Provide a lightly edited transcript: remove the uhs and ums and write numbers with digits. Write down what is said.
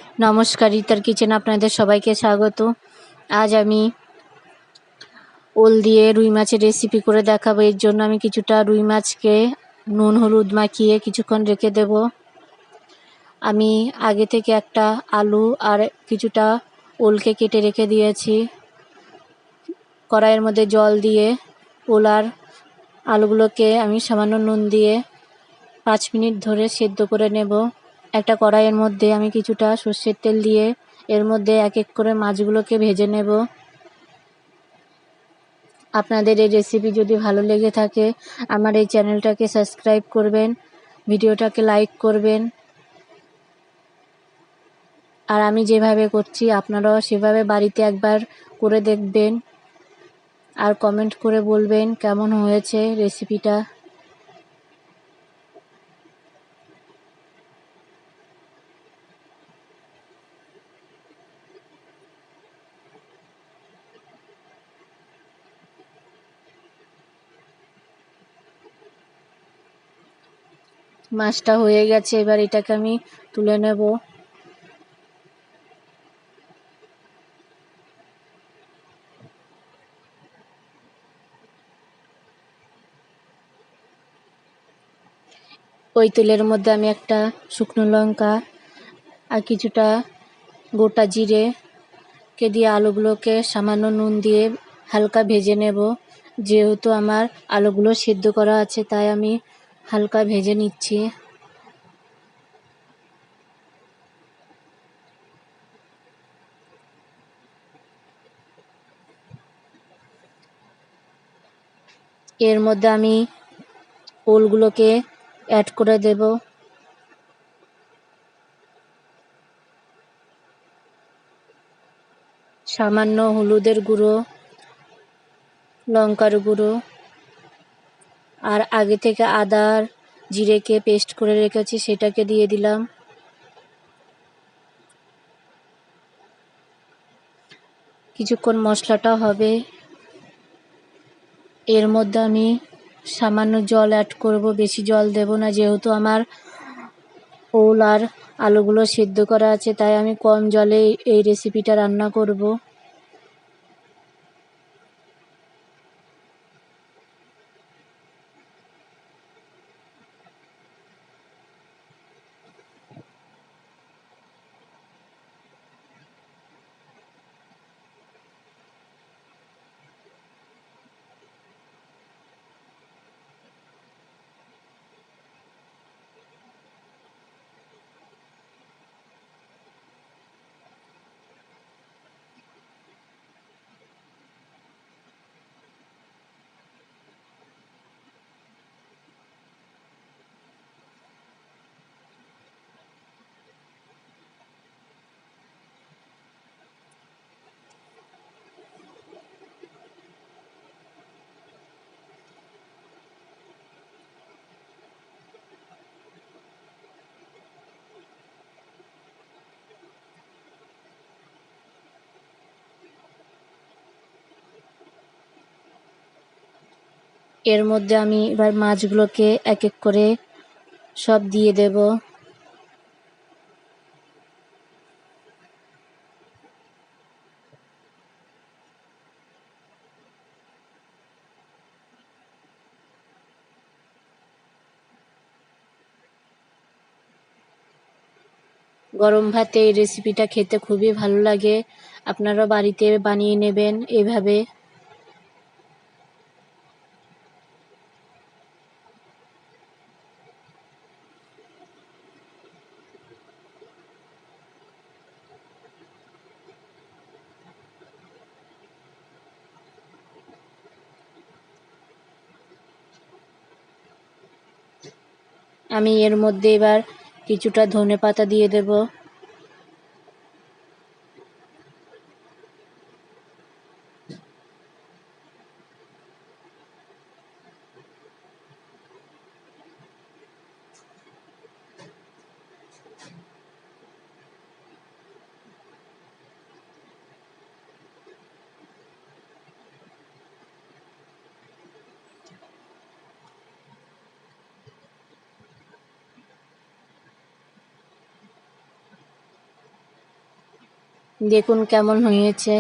নমস্কার, রিতার কিচেন আপনাদের সবাইকে স্বাগত। আজ আমি ওল দিয়ে রুই মাছের রেসিপি করে দেখাবো। এর জন্য আমি কিছুটা রুই মাছকে নুন হলুদ মাখিয়ে কিছুক্ষণ রেখে দেব। আমি আগে থেকে একটা আলু আর কিছুটা ওলকে কেটে রেখে দিয়েছি। কড়াইয়ের মধ্যে জল দিয়ে ওল আর আলুগুলোকে আমি সামান্য নুন দিয়ে 5 মিনিট ধরে সেদ্ধ করে নেব। একটা কড়াইয়ের মধ্যে আমি কিছুটা সর্ষের তেল দিয়ে এর মধ্যে এক এক করে মাছগুলোকে ভেজে নেব। আপনাদের এই রেসিপি যদি ভালো লেগে থাকে আমার এই চ্যানেলটাকে সাবস্ক্রাইব করবেন, ভিডিওটাকে লাইক করবেন, আর আমি যেভাবে করছি আপনারাও সেভাবে বাড়িতে একবার করে দেখবেন আর কমেন্ট করে বলবেন কেমন হয়েছে রেসিপিটা। মাছটা হয়ে গেছে, এবার এটাকে আমি তুলে নেব। ওই তেলের মধ্যে আমি একটা শুকনো লঙ্কা আর কিছুটা গোটা জিরেকে দিয়ে আলুগুলোকে সামান্য নুন দিয়ে হালকা ভেজে নেব। যেহেতু আমার আলুগুলো সিদ্ধ করা আছে তাই আমি হালকা ভেজে নিচ্ছি। এর মধ্যে আমি ওলগুলোকে অ্যাড করে দেব। সামান্য হলুদের গুঁড়ো, লঙ্কার গুঁড়ো আর আগে থেকে আদা আর জিরেকে পেস্ট করে রেখেছি সেটাকে দিয়ে দিলাম। কিছুক্ষণ মশলাটা হবে। এর মধ্যে আমি সামান্য জল অ্যাড করব, বেশি জল দেব না, যেহেতু আমার ওল আর আলুগুলো সিদ্ধ করা আছে তাই আমি কম জলে এই রেসিপিটা রান্না করব। এর মধ্যে আমি এবার মাছগুলোকে এক এক করে সব দিয়ে দেব। গরম ভাতে এই রেসিপিটা খেতে খুবই ভালো লাগে। আপনারা বাড়িতে বানিয়ে নেবেন এভাবে। আমি এর মধ্যে এবার কিছুটা ধনেপাতা দিয়ে দেব। দেখুন কেমন হয়েছে।